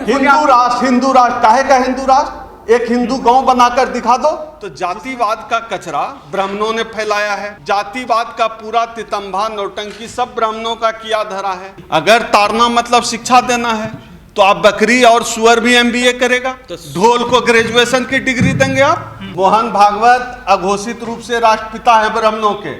हिंदू राष्ट्र काहे का हिंदू राष्ट्र? एक हिंदू गांव बनाकर दिखा दो। तो जातिवाद का कचरा ब्राह्मणों ने फैलाया है। जातिवाद का पूरा तितंबा नौटंकी सब ब्राह्मणों का किया धरा है। अगर ताड़ना मतलब शिक्षा देना है तो आप बकरी और सुअर भी एमबीए करेगा, ढोल को ग्रेजुएशन की डिग्री देंगे आप। मोहन भागवत अघोषित रूप से राष्ट्रपिता है ब्राह्मणों के।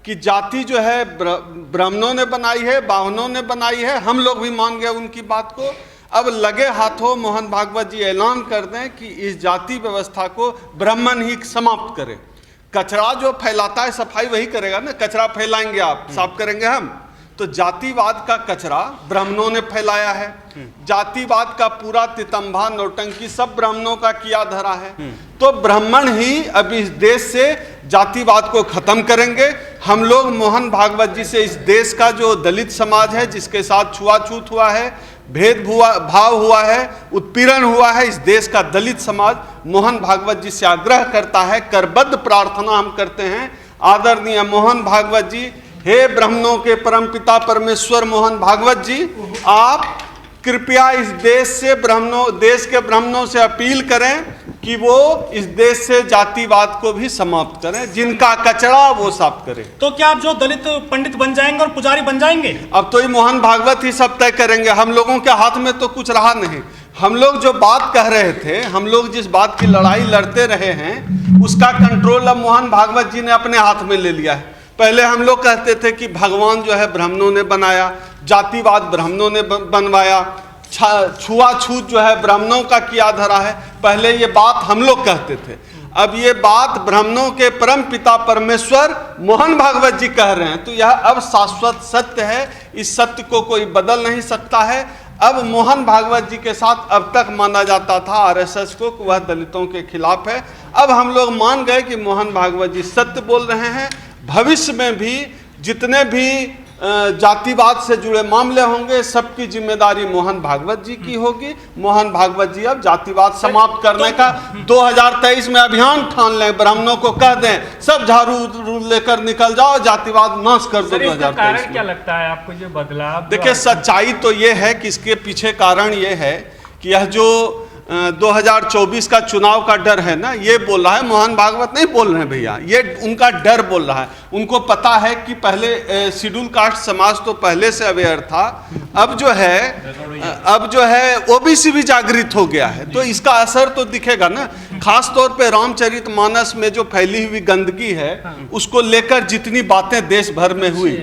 कि जाति जो है ब्राह्मणों ने बनाई है, बावनों ने बनाई है, हम लोग भी मान गए उनकी बात को। अब लगे हाथों मोहन भागवत जी ऐलान कर दें कि इस जाति व्यवस्था को ब्राह्मण ही समाप्त करे। कचरा जो फैलाता है सफाई वही करेगा ना, कचरा फैलाएंगे आप, साफ करेंगे हम। तो जातिवाद का कचरा ब्राह्मणों ने फैलाया है। जातिवाद का पूरा तितंबा नौटंकी सब ब्राह्मणों का किया धरा है। तो ब्राह्मण ही अब इस देश से जातिवाद को खत्म करेंगे। हम लोग मोहन भागवत जी से इस देश का जो दलित समाज है, जिसके साथ छुआछूत हुआ है, भेद भाव हुआ है, उत्पीड़न हुआ है, इस देश का दलित समाज मोहन भागवत जी से आग्रह करता है, करबद्ध प्रार्थना हम करते हैं, आदरणीय मोहन भागवत जी, हे ब्राह्मणों के परमपिता परमेश्वर मोहन भागवत जी, आप कृपया इस देश के ब्राह्मणों से अपील करें कि वो इस देश से जातिवाद को भी समाप्त करें, जिनका कचरा वो साफ करें। तो क्या आप जो दलित पंडित बन जाएंगे और पुजारी बन जाएंगे? अब तो ये मोहन भागवत ही सब तय करेंगे। हम लोगों के हाथ में तो कुछ रहा नहीं। हम लोग जो बात कह रहे थे, हम लोग जिस बात की लड़ाई लड़ते रहे हैं, उसका कंट्रोल अब मोहन भागवत जी ने अपने हाथ में ले लिया है। पहले हम लोग कहते थे कि भगवान जो है ब्राह्मणों ने बनाया, जातिवाद ब्राह्मणों ने बनवाया, छुआछूत जो है ब्राह्मणों का किया धरा है। पहले ये बात हम लोग कहते थे। अब ये बात ब्राह्मणों के परम पिता परमेश्वर मोहन भागवत जी कह रहे हैं। तो यह अब शाश्वत सत्य है, इस सत्य को कोई बदल नहीं सकता है। अब मोहन भागवत जी के साथ अब तक माना जाता था आरएसएस को कि वह दलितों के खिलाफ है। अब हम लोग मान गए कि मोहन भागवत जी सत्य बोल रहे हैं। भविष्य में भी जितने भी जातिवाद से जुड़े मामले होंगे, सबकी जिम्मेदारी मोहन भागवत जी की होगी। मोहन भागवत जी अब जातिवाद समाप्त करने का 2023 में अभियान ठान लें, ब्राह्मणों को कह दें सब झाड़ू लेकर निकल जाओ, जातिवाद नाश कर दो। 2023 कारण क्या लगता है आपको ये बदलाव? देखिए, सच्चाई तो ये है कि इसके पीछे कारण ये है कि यह जो 2024 का चुनाव का डर है ना, ये बोल रहा है, मोहन भागवत नहीं बोल रहे हैं भैया, ये उनका डर बोल रहा है। उनको पता है कि पहले शेड्यूल कास्ट समाज तो पहले से अवेयर था, अब जो है ओबीसी भी जागृत हो गया है। तो इसका असर तो दिखेगा ना। खास तौर पे रामचरितमानस में जो फैली हुई गंदगी है, उसको लेकर जितनी बातें देश भर में हुई,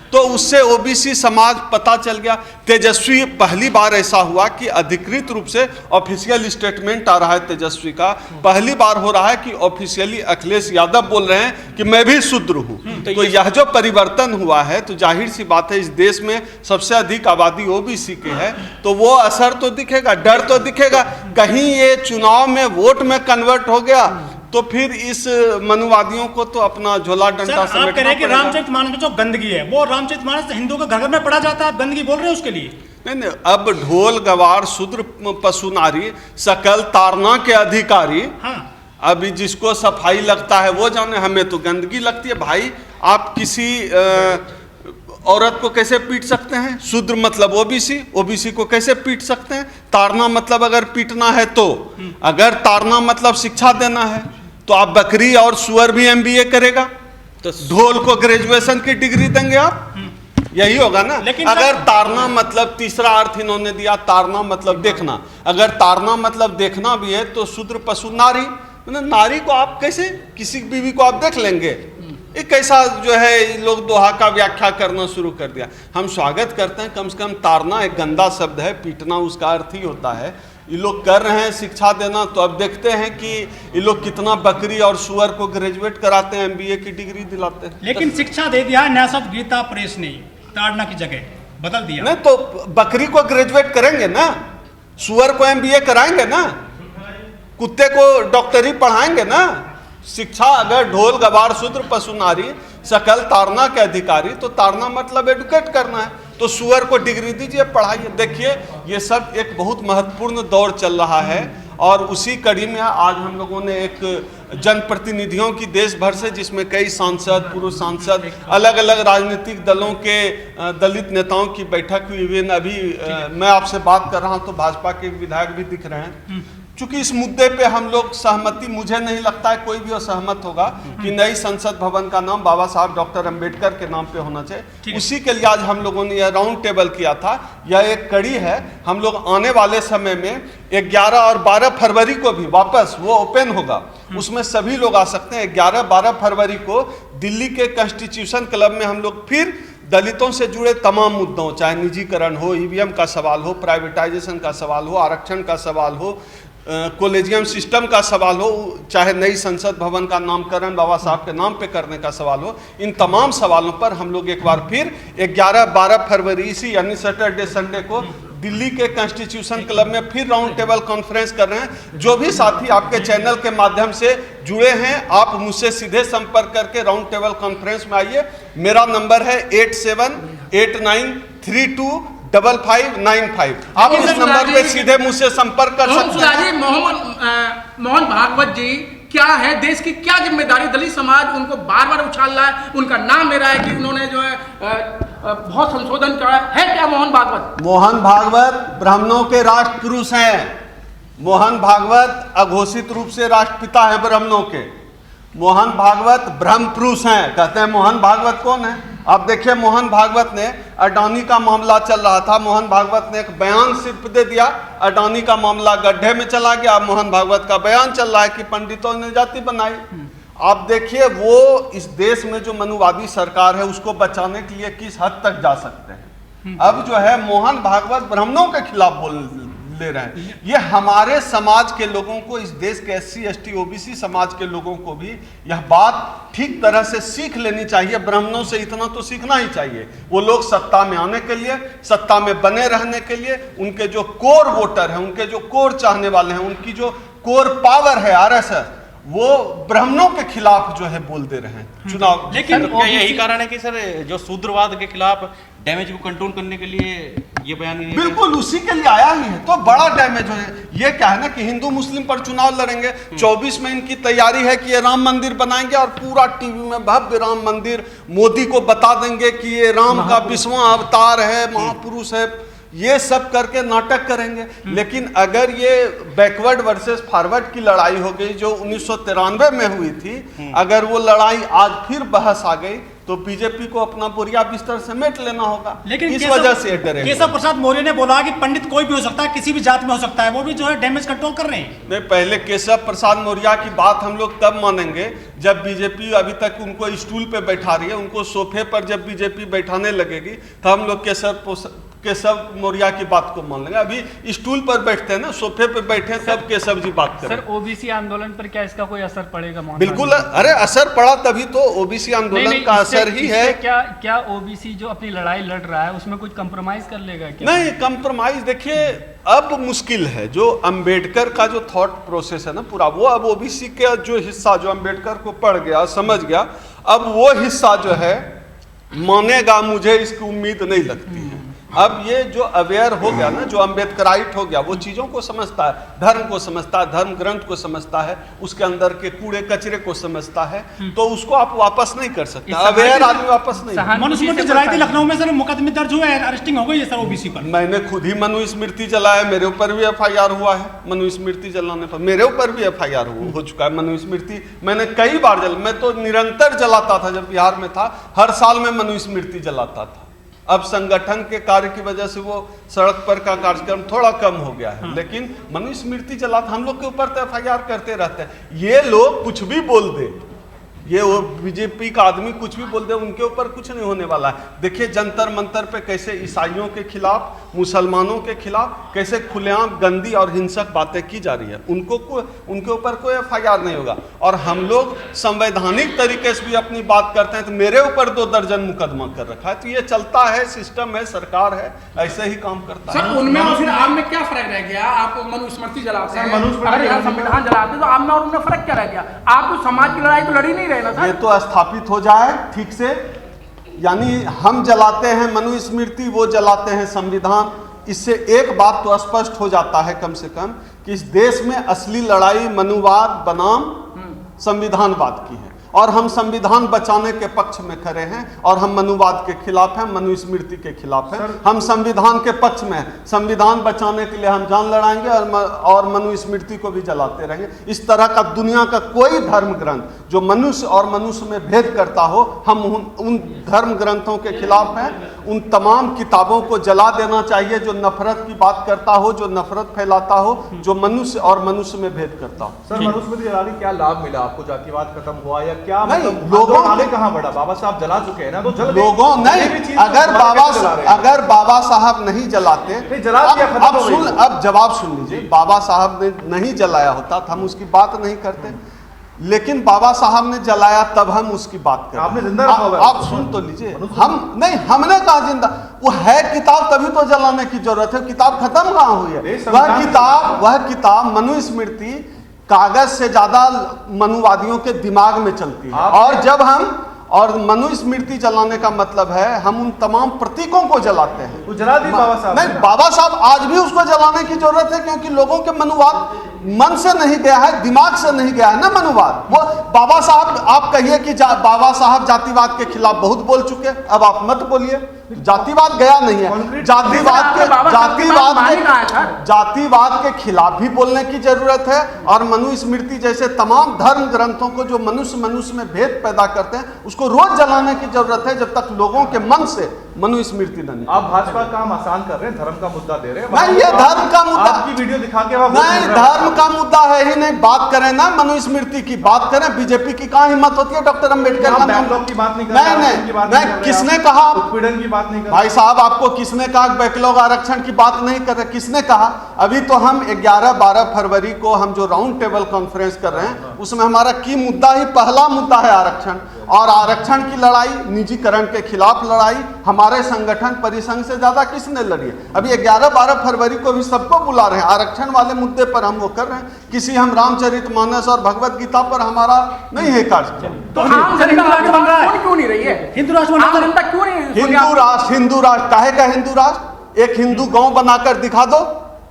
तो उससे ओबीसी समाज पता चल गया। तेजस्वी पहली बार ऐसा हुआ कि अधिकृत रूप से ऑफिशियल स्टेटमेंट आ रहा है तेजस्वी का, पहली बार हो रहा है कि ऑफिशियली अखिलेश यादव बोल रहे हैं कि मैं भी शूद्र हूं। तो यह जो परिवर्तन हुआ है, तो जाहिर सी बात है इस देश में सबसे अधिक आबादी ओबीसी की है, तो वो असर तो दिखेगा, डर तो दिखेगा। कहीं ये चुनाव में वोट में कन्वर्ट हो गया तो फिर इस मनुवादियों को तो अपना झोला डंडा समेटना आप कह रहे हैं कि रामचरितमानस में जो गंदगी है, वो रामचरितमानस हिंदू के घर घर में पढ़ा जाता है, आप गंदगी बोल रहे हैं उसके लिए? नहीं, अब ढोल गवार शूद्र पशु नारी सकल ताड़ना के अधिकारी। हाँ। अभी जिसको सफाई लगता है वो जाने, हमें तो गंदगी लगती है। भाई, आप किसी औरत को कैसे पीट सकते हैं? शूद्र मतलब ओबीसी को कैसे पीट सकते हैं? ताड़ना मतलब अगर पीटना है तो, अगर ताड़ना मतलब शिक्षा देना है तो आप बकरी और सुअर भी एमबीए करेगा, तो ढोल को ग्रेजुएशन की डिग्री देंगे आप? यही होगा ना। अगर ताड़ना मतलब, तीसरा अर्थ इन्होंने दिया, ताड़ना मतलब देखना। अगर ताड़ना मतलब देखना भी है तो शूद्र पशु नारी, मतलब नारी को आप कैसे, किसी बीवी को आप देख लेंगे? एक ऐसा जो है लोग दोहा का व्याख्या करना शुरू कर दिया। हम स्वागत करते हैं, कम से कम ताड़ना एक गंदा शब्द है, पीटना उसका अर्थ ही होता है। ये लोग कर रहे हैं शिक्षा देना, तो अब देखते हैं कि ये लोग कितना बकरी और सुअर को ग्रेजुएट कराते हैं, एमबीए की डिग्री दिलाते हैं। लेकिन शिक्षा दे दिया न्यासद गीता प्रेस ने, ताड़ना की जगह बदल दिया। नहीं तो बकरी को ग्रेजुएट करेंगे ना, सुअर को एमबीए कराएंगे ना, कुत्ते को डॉक्टरी पढ़ाएंगे ना। शिक्षा अगर ढोल गवार शूद्र पशु नारी सकल ताड़ना के अधिकारी, तो ताड़ना मतलब एडुकेट करना है, तो सुअर को डिग्री दीजिए, पढ़ाइए। देखिए, ये सब एक बहुत महत्वपूर्ण दौर चल रहा है और उसी कड़ी में आज हम लोगों ने एक जनप्रतिनिधियों की देश भर से, जिसमें कई सांसद, पूर्व सांसद, अलग अलग राजनीतिक दलों के दलित नेताओं की बैठक हुई। इवन अभी मैं आपसे बात कर रहा हूं तो भाजपा के विधायक भी दिख रहे हैं। चूंकि इस मुद्दे पे हम लोग सहमति, मुझे नहीं लगता है कोई भी असहमत होगा कि नई संसद भवन का नाम बाबा साहब डॉक्टर अंबेडकर के नाम पे होना चाहिए। उसी के लिए आज हम लोगों ने यह राउंड टेबल किया था। यह एक कड़ी है। हम लोग आने वाले समय में 11 और 12 फरवरी को भी वापस वो ओपन होगा, उसमें सभी लोग आ सकते हैं। 11-12 फरवरी को दिल्ली के कॉन्स्टिट्यूशन क्लब में हम लोग फिर दलितों से जुड़े तमाम मुद्दों, चाहे निजीकरण हो, ईवीएम का सवाल हो, प्राइवेटाइजेशन का सवाल हो, आरक्षण का सवाल हो, कॉलेजियम सिस्टम का सवाल हो, चाहे नई संसद भवन का नामकरण बाबा साहब के नाम पे करने का सवाल हो, इन तमाम सवालों पर हम लोग एक बार फिर 11-12 फरवरी इसी यानी सैटरडे संडे को दिल्ली के कॉन्स्टिट्यूशन क्लब में फिर राउंड टेबल कॉन्फ्रेंस कर रहे हैं। जो भी साथी आपके चैनल के माध्यम से जुड़े हैं, आप मुझसे सीधे संपर्क करके राउंड टेबल कॉन्फ्रेंस में आइए। मेरा नंबर है 8789325595। आप इस नंबर पे सीधे मुझसे संपर्क कर सकते हैं। मोहन भागवत जी क्या है, देश की क्या जिम्मेदारी, दलित समाज उनको बार बार उछाल रहा है, उनका नाम ले रहा है कि उन्होंने जो है बहुत संशोधन करा है। क्या मोहन भागवत? मोहन भागवत ब्राह्मणों के राष्ट्र पुरुष हैं। मोहन भागवत अघोषित रूप से राष्ट्रपिता है ब्राह्मणों के। मोहन भागवत ब्रह्म पुरुष हैं। कहते हैं मोहन भागवत कौन है? आप देखिए, मोहन भागवत ने, अडानी का मामला चल रहा था, मोहन भागवत ने एक बयान सिर्फ दे दिया, अडानी का मामला गड्ढे में चला गया। मोहन भागवत का बयान चल रहा है कि पंडितों ने जाति बनाई। आप देखिए, वो इस देश में जो मनुवादी सरकार है उसको बचाने के लिए किस हद तक जा सकते हैं। अब जो है मोहन भागवत ब्राह्मणों के खिलाफ बोल ले रहे हैं। ये हमारे समाज के लोगों को, इस देश के SC ST OBC समाज के लोगों को भी यह बात ठीक तरह से सीख लेनी चाहिए। ब्राह्मणों से इतना तो सीखना ही चाहिए। वो लोग सत्ता में आने के लिए, सत्ता में बने रहने के लिए, उनके जो कोर वोटर हैं, उनके जो कोर चाहने वाले हैं, उनकी जो कोर पावर है RSS, वो ब्राह्मणों के खिलाफ जो है बोल दे रहे हैं चुनाव। लेकिन क्या यही कारण है कि सर जो शूद्रवाद के खिलाफ डैमेज को कंट्रोल करने के लिए ये बयान नहीं? बिल्कुल उसी के लिए आया ही है। तो बड़ा डैमेज हो है। ये क्या है ना कि हिंदू मुस्लिम पर चुनाव लड़ेंगे। 24 में इनकी तैयारी है कि ये राम मंदिर बनाएंगे और पूरा टीवी में भव्य राम मंदिर, मोदी को बता देंगे कि ये राम का 20वां अवतार है, महापुरुष है। ये सब करके नाटक करेंगे। लेकिन अगर ये बैकवर्ड वर्सेस फॉरवर्ड की लड़ाई हो गई जो 1993 में हुई थी, अगर वो लड़ाई आज फिर बहस आ गई तो बीजेपी को अपना बोरिया बिस्तर समेट लेना होगा। लेकिन इस वजह से डरे। केशव प्रसाद मौर्य ने बोला कि पंडित कोई भी हो सकता है, किसी भी जात में हो सकता है, वो भी जो है डैमेज कंट्रोल कर रहे हैं। नहीं, पहले केशव प्रसाद मौर्य की बात हम लोग तब मानेंगे जब बीजेपी अभी तक उनको स्टूल पे बैठा रही है। उनको सोफे पर जब बीजेपी बैठाने लगेगी तो हम लोग केशव मौर्य की बात को मान लेंगे। अभी स्टूल पर बैठते हैं ना, सोफे पे बैठे तब केशव जी बात करें। सर, OBC आंदोलन पर क्या इसका कोई असर पड़ेगा? बिल्कुल, अरे असर पड़ा तभी तो। OBC आंदोलन का असर ही है। क्या OBC जो अपनी लड़ाई लड़ रहा है उसमें कुछ कंप्रोमाइज कर लेगा क्या? नहीं, कंप्रोमाइज देखिए अब मुश्किल है। जो अंबेडकर का जो थॉट प्रोसेस है ना पूरा, वो अब OBC के जो हिस्सा जो अंबेडकर को पढ़ गया, समझ गया, अब वो हिस्सा जो है मानेगा, मुझे इसकी उम्मीद नहीं लगती है। अब ये जो अवेयर हो गया ना, जो अम्बेडकराइट हो गया, वो चीज़ों को समझता है, धर्म को समझता है, धर्म ग्रंथ को समझता है, उसके अंदर के कूड़े कचरे को समझता है, तो उसको आप वापस नहीं कर सकते। अवेयर आदमी वापस नहीं। मनुस्मृति जलाई थी लखनऊ में सर, मुकदमे दर्ज हुए हैं, अरेस्टिंग हो गई है सर OBC पर। मैंने खुद ही मनुस्मृति जलाया, मेरे ऊपर भी FIR हुआ है। मनुस्मृति जलाने पर मेरे ऊपर भी FIR हो चुका है। मनुस्मृति मैंने कई बार मैं तो निरंतर जलाता था जब बिहार में था, हर साल में मनुस्मृति जलाता था। अब संगठन के कार्य की वजह से वो सड़क पर का कार्यक्रम थोड़ा कम हो गया है। लेकिन मनुस्मृति जलाता, हम लोग के ऊपर तो FIR करते रहते हैं। ये लोग कुछ भी बोल दे, ये वो बीजेपी का आदमी कुछ भी बोल दे, उनके ऊपर कुछ नहीं होने वाला है। देखिए जंतर मंतर पे कैसे ईसाइयों के खिलाफ, मुसलमानों के खिलाफ कैसे खुलेआम गंदी और हिंसक बातें की जा रही है। उनके ऊपर कोई FIR नहीं होगा। और हम लोग संवैधानिक तरीके से भी अपनी बात करते हैं तो मेरे ऊपर 2 दर्जन मुकदमा कर रखा है। तो ये चलता है, सिस्टम है, सरकार है, ऐसे ही काम करता है। सर उनमें और फिर आप में क्या फर्क रह गया? आप मनुस्मृति जलाते हैं, अगर यहाँ संविधान जलाते हैं, तो आप में और उनमें फर्क क्या रह गया? आप तो समाज की लड़ाई तो लड़ी नहीं रहे ना सर। ये तो स्थापित हो जाए ठीक से, यानी हम जलाते हैं मनुस्मृति, वो जलाते हैं संविधान, इससे एक बात तो स्पष्ट हो जाता है कम से कम कि इस देश में असली लड़ाई मनुवाद बनाम संविधानवाद की है, और हम संविधान बचाने के पक्ष में खड़े हैं और हम मनुवाद के खिलाफ हैं, मनुस्मृति के खिलाफ हैं। हम संविधान के पक्ष में हैं, संविधान बचाने के लिए हम जान लड़ाएंगे और मनुस्मृति को भी जलाते रहेंगे। इस तरह का दुनिया का कोई धर्म ग्रंथ जो मनुष्य और मनुष्य में भेद करता हो, हम उन धर्म ग्रंथों के खिलाफ हैं। उन तमाम किताबों को जला देना चाहिए जो नफरत की बात करता हो, जो नफरत फैलाता हो, जो मनुष्य और मनुष्य में भेद करता हो। सर, मनुस्मृति जलाने क्या लाभ मिला आपको? जातिवाद खत्म हुआ या क्या? नहीं, मतलब लोगों आगे कहाँ बढ़ा? बाबा साहब जला चुके हैं ना, तो जल लोगों नहीं, अगर बाबा साहब नहीं जलाते, अब जवाब सुन लीजिए, बाबा साहब ने नहीं जलाया होता तो हम उसकी बात नहीं करते, लेकिन बाबा साहब ने जलाया तब हम उसकी बात करते। आपने जिंदा रखा होगा। आप सुन तो लीजिए, हम नहीं, हमने कहा जिंदा, वो है किताब तभी तो जलाने की जरूरत है। किताब खत्म कहाँ हुई है? वह किताब मनुस्मृति कागज से ज्यादा मनुवादियों के दिमाग में चलती है, और जब हम और मनुस्मृति जलाने का मतलब है हम उन तमाम प्रतीकों को जलाते हैं। तो जला दी बाबा साहब? नहीं, बाबा साहब आज भी उसको जलाने की जरूरत है, क्योंकि लोगों के मनुवाद मन से नहीं गया है, दिमाग से नहीं गया है ना मनुवाद। वो बाबा साहब, आप कहिए कि बाबा साहब जातिवाद के खिलाफ बहुत बोल चुके, अब आप मत बोलिए, जातिवाद गया नहीं है। जातिवाद के खिलाफ भी बोलने की जरूरत है, और मनुस्मृति जैसे तमाम धर्म ग्रंथों को जो मनुष्य में भेद पैदा करते हैं उसको रोज जलाने की जरूरत है, जब तक लोगों के मन से मनुस्मृति नहीं। आप भाजपा काम आसान कर रहे हैं, धर्म का मुद्दा दे रहे हैं। नहीं, ये धर्म का मुद्दा, आपकी वीडियो दिखा के नहीं, धर्म का मुद्दा है ही नहीं। बात करें ना मनुस्मृति की, बात करें, बीजेपी की कहाँ हिम्मत होती है डॉक्टर अम्बेडकर का बैकलॉग की बात नहीं कर रहे? नहीं, किसने कहा? उत्पीड़न की बात नहीं कर भाई साहब, आपको किसने कहा बैकलॉग आरक्षण की बात नहीं कर रहे? किसने कहा? अभी तो हम 11-12 फरवरी को हम जो राउंड टेबल कॉन्फ्रेंस कर रहे हैं उसमें हमारा की मुद्दा ही पहला मुद्दा है आरक्षण, और आरक्षण की लड़ाई, निजीकरण के खिलाफ लड़ाई हमारे संगठन परिसंघ से ज्यादा किसने लड़ी है? अभी 11-12 फरवरी को भी सबको बुला रहे हैं, आरक्षण वाले मुद्दे पर हम वो कर रहे हैं। किसी हम रामचरितमानस और भगवत गीता पर हमारा नहीं है कार्यक्रम। तो आम जनता क्यों नहीं रही है? हिंदू राष्ट्र जनता क्यों नहीं? हिंदू राष्ट्र काहे का हिंदू राष्ट्र? एक हिंदू गांव बनाकर दिखा दो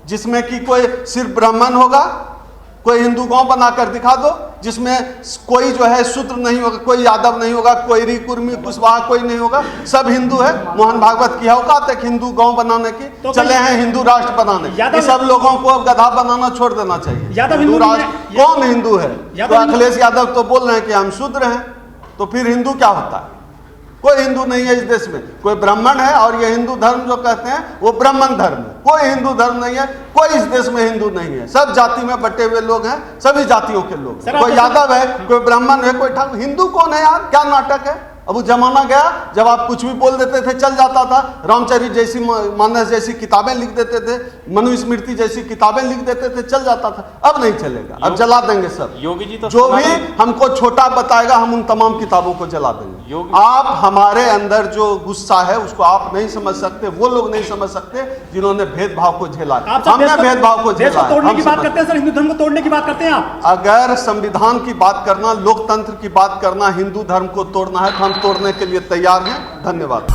जिसमें कि कोई सिर्फ ब्राह्मण होगा, कोई हिंदू गांव बनाकर दिखा दो जिसमें कोई जो है शूद्र नहीं होगा, कोई यादव नहीं होगा, कोई री कुर्मी कुशवाहा कोई नहीं होगा, सब हिंदू है। मोहन भागवत की औकात है हिंदू गांव बनाने की, तो चले हैं हिंदू राष्ट्र बनाने। सब लोगों को अब गधा बनाना छोड़ देना चाहिए। हिंदू राष्ट्र कौन हिंदू है? तो अखिलेश यादव तो बोल रहे हैं कि हम शूद्र हैं, तो फिर हिंदू क्या होता है? कोई हिंदू नहीं है इस देश में, कोई ब्राह्मण है, और ये हिंदू धर्म जो कहते हैं वो ब्राह्मण धर्म है। कोई हिंदू धर्म नहीं है, कोई इस देश में हिंदू नहीं है, सब जाति में बटे हुए लोग हैं, सभी जातियों के लोग। कोई यादव है, कोई ब्राह्मण है, कोई ठाकुर। हिंदू कौन है यार? क्या नाटक है? अब वो जमाना गया जब आप कुछ भी बोल देते थे चल जाता था, रामचरित जैसी मानस जैसी किताबें लिख देते थे, मनुस्मृति जैसी किताबें लिख देते थे, चल जाता था। अब नहीं चलेगा, अब जला देंगे सब। योगी जी तो जो भी हमको छोटा बताएगा हम उन तमाम किताबों को जला देंगे। आप हमारे अंदर जो गुस्सा है उसको आप नहीं समझ सकते, वो लोग नहीं समझ सकते जिन्होंने भेदभाव को झेला। हमने भेदभाव को झेला। तोड़ने की बात करते हैं सर, हिंदू धर्म को तोड़ने की बात करते हैं आप। अगर संविधान की बात करना, लोकतंत्र की बात करना, हिंदू धर्म को तोड़ना है तो हम तोड़ने के लिए तैयार हैं। धन्यवाद।